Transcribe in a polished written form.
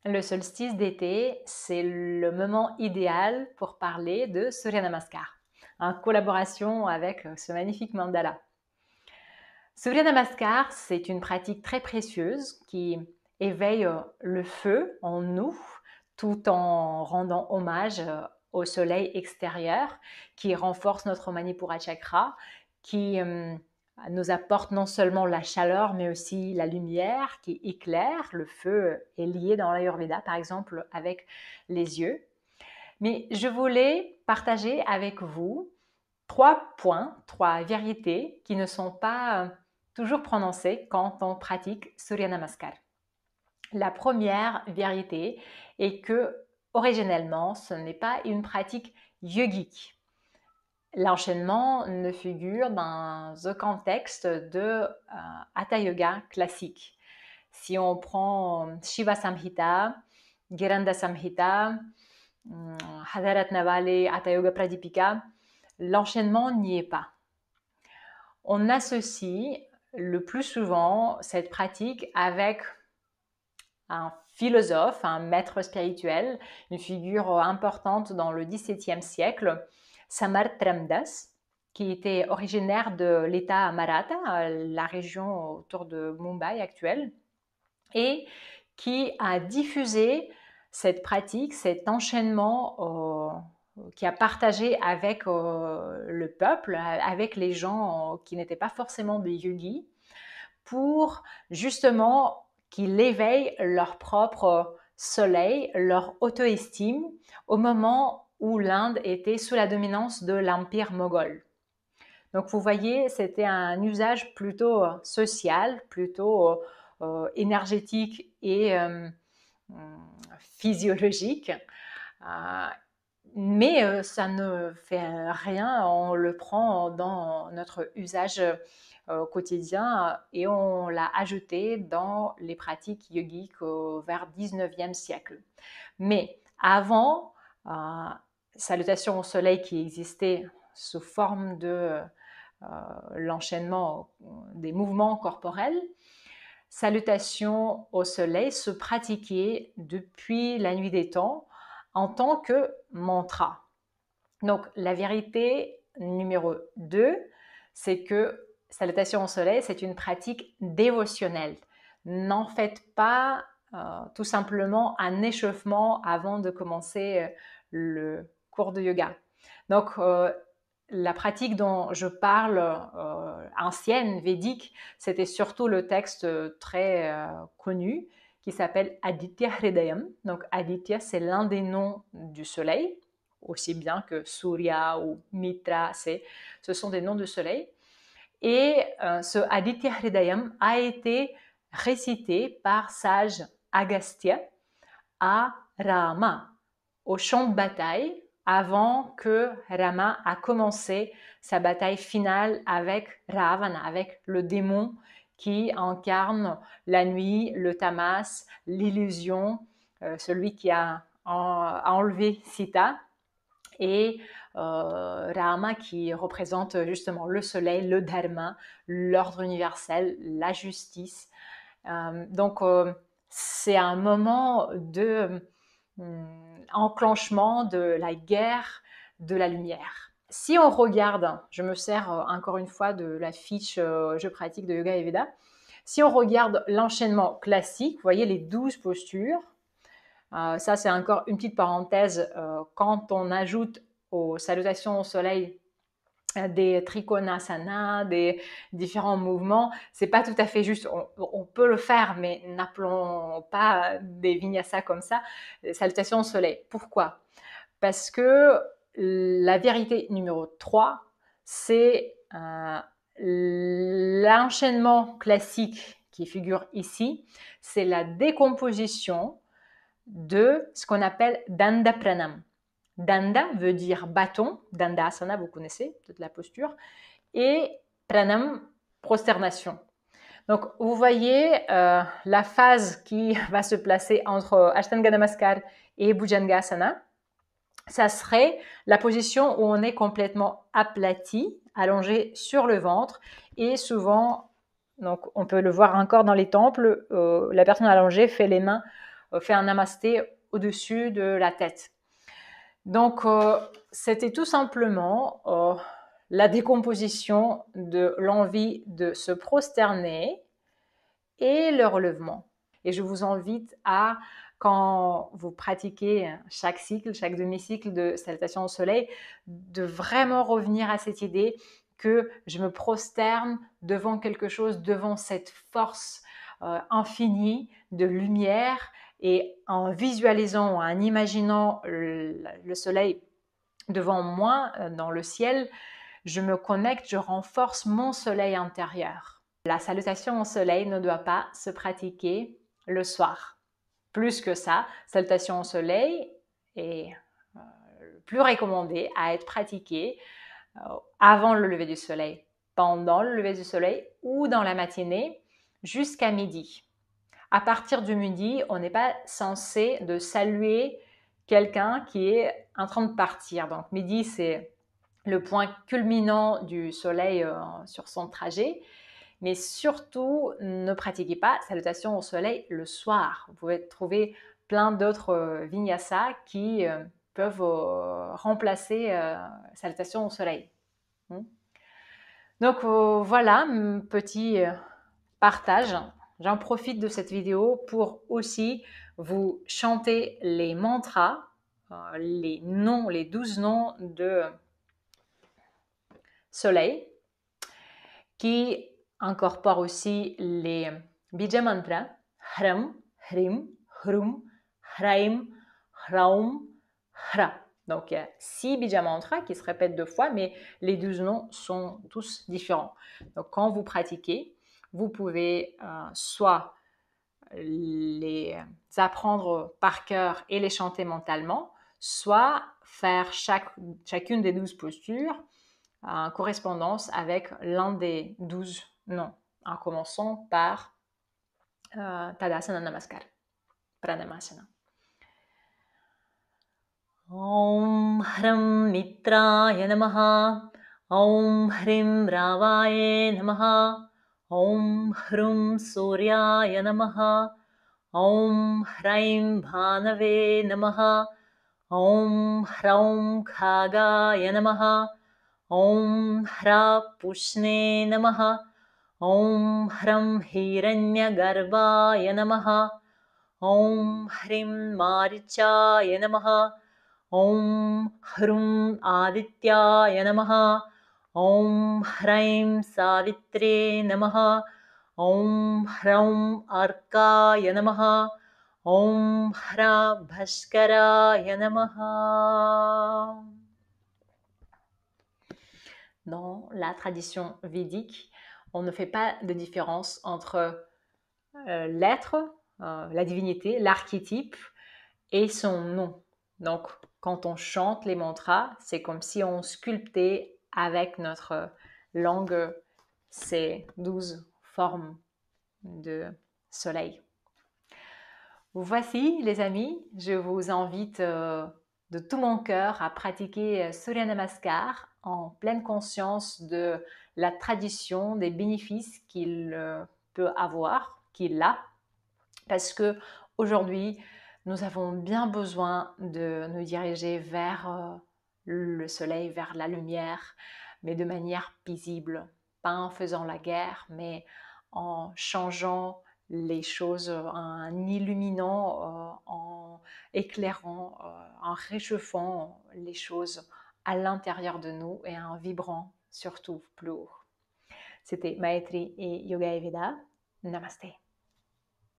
Le solstice d'été, c'est le moment idéal pour parler de Surya Namaskar, en collaboration avec ce magnifique mandala. Surya Namaskar, c'est une pratique très précieuse qui éveille le feu en nous tout en rendant hommage au soleil extérieur qui renforce notre Manipura chakra, qui nous apporte non seulement la chaleur mais aussi la lumière qui éclaire. Le feu est lié dans l'Ayurveda par exemple avec les yeux. Mais je voulais partager avec vous 3 points, 3 vérités qui ne sont pas toujours prononcées quand on pratique Surya Namaskar. La première vérité est que, originellement, ce n'est pas une pratique yogique. L'enchaînement ne figure dans aucun texte de Hatha Yoga classique. Si on prend Shiva Samhita, Giranda Samhita, Hadaratnavale, Hatha Yoga Pradipika, l'enchaînement n'y est pas. On associe le plus souvent cette pratique avec un philosophe, un maître spirituel, une figure importante dans le XVIIe siècle, Samarth Ramdas, qui était originaire de l'État Maratha, la région autour de Mumbai actuelle, et qui a diffusé cette pratique, cet enchaînement qui a partagé avec le peuple, avec les gens qui n'étaient pas forcément des yogis, pour justement qu'ils éveillent leur propre soleil, leur auto-estime au moment où l'Inde était sous la dominance de l'Empire moghol. Donc vous voyez, c'était un usage plutôt social, plutôt énergétique et physiologique. Mais ça ne fait rien, on le prend dans notre usage quotidien et on l'a ajouté dans les pratiques yogiques vers 19e siècle. Mais avant, salutation au soleil qui existait sous forme de l'enchaînement des mouvements corporels, salutation au soleil se pratiquait depuis la nuit des temps en tant que mantra. Donc la vérité numéro 2, c'est que salutation au soleil, c'est une pratique dévotionnelle. N'en faites pas tout simplement un échauffement avant de commencer le cours de yoga. Donc la pratique dont je parle, ancienne, védique, c'était surtout le texte très connu qui s'appelle Aditya Hridayam. Donc Aditya, c'est l'un des noms du soleil, aussi bien que Surya ou Mitra, ce sont des noms de soleil. Et ce Aditya Hridayam a été récité par sage Agastya à Rama, au champ de bataille, avant que Rama a commencé sa bataille finale avec Ravana, avec le démon qui incarne la nuit, le tamas, l'illusion, celui qui a enlevé Sita, et Rama qui représente justement le soleil, le dharma, l'ordre universel, la justice. Donc c'est un moment de enclenchement de la guerre de la lumière. Si on regarde, je me sers encore une fois de la fiche je pratique de Yoga et Veda, si on regarde l'enchaînement classique, vous voyez les 12 postures, ça c'est encore une petite parenthèse, quand on ajoute aux salutations au soleil des trikonasana, des différents mouvements, c'est pas tout à fait juste. On peut le faire, mais n'appelons pas des vinyasas comme ça, salutations au soleil. Pourquoi? Parce que la vérité numéro 3, c'est l'enchaînement classique qui figure ici, c'est la décomposition de ce qu'on appelle Danda Pranam. Danda veut dire bâton, Dandasana, vous connaissez peut-être la posture, et Pranam, prosternation. Donc vous voyez la phase qui va se placer entre Ashtanga Namaskar et Bhujangasana, ça serait la position où on est complètement aplati, allongé sur le ventre, et souvent, donc on peut le voir encore dans les temples, la personne allongée fait les mains fait un namasté au-dessus de la tête. Donc, c'était tout simplement la décomposition de l'envie de se prosterner et le relèvement. Et je vous invite à, quand vous pratiquez chaque cycle, chaque demi-cycle de salutation au soleil, de vraiment revenir à cette idée que je me prosterne devant quelque chose, devant cette force infinie de lumière, et en visualisant, en imaginant le soleil devant moi dans le ciel, je me connecte, je renforce mon soleil intérieur. La salutation au soleil ne doit pas se pratiquer le soir. Plus que ça, salutation au soleil est plus recommandée à être pratiquée avant le lever du soleil, pendant le lever du soleil ou dans la matinée jusqu'à midi. À partir du midi, on n'est pas censé de saluer quelqu'un qui est en train de partir. Donc midi, c'est le point culminant du soleil sur son trajet. Mais surtout, ne pratiquez pas salutation au soleil le soir. Vous pouvez trouver plein d'autres vinyasas qui peuvent remplacer salutation au soleil. Donc voilà, petit partage. J'en profite de cette vidéo pour aussi vous chanter les mantras, les 12 noms de soleil, qui incorporent aussi les bija mantras Hram, Hrim, Hrum, Hraim, Hraum, Hra. Donc il y a 6 bija mantras qui se répètent 2 fois, mais les 12 noms sont tous différents. Donc quand vous pratiquez, vous pouvez soit les apprendre par cœur et les chanter mentalement, soit faire chacune des 12 postures en correspondance avec l'un des 12 noms, en commençant par Tadasana Namaskar, Pranamasana. Om Hram Mitraya Namaha, Om Hrim Ravaya Namaha, Om Hrum Suryaya Namaha, Om Hraim Bhanave Namaha, Om Hraum Khagaya Namaha, Om Hra Pushne Namaha, Om Hram Hiranyagarbhaya Namaha, Om Hrim Marichaya Namaha, Om Hrum Adityaya Namaha, Om Hraim Savitre Namaha, Om Hraum Arkaya Namaha, Om Hra Bhaskaraya Namaha. Dans la tradition védique, on ne fait pas de différence entre l'être, la divinité, l'archétype et son nom. Donc, quand on chante les mantras, c'est comme si on sculptait avec notre langue ces 12 formes de soleil. Voici, les amis, je vous invite de tout mon cœur à pratiquer Surya Namaskar en pleine conscience de la tradition, des bénéfices qu'il peut avoir, qu'il a, parce que aujourd'hui, nous avons bien besoin de nous diriger vers le soleil, vers la lumière, mais de manière paisible, pas en faisant la guerre, mais en changeant les choses, en illuminant, en éclairant, en réchauffant les choses à l'intérieur de nous et en vibrant surtout plus haut. C'était Maitri et Yoga Ayurveda. Namaste.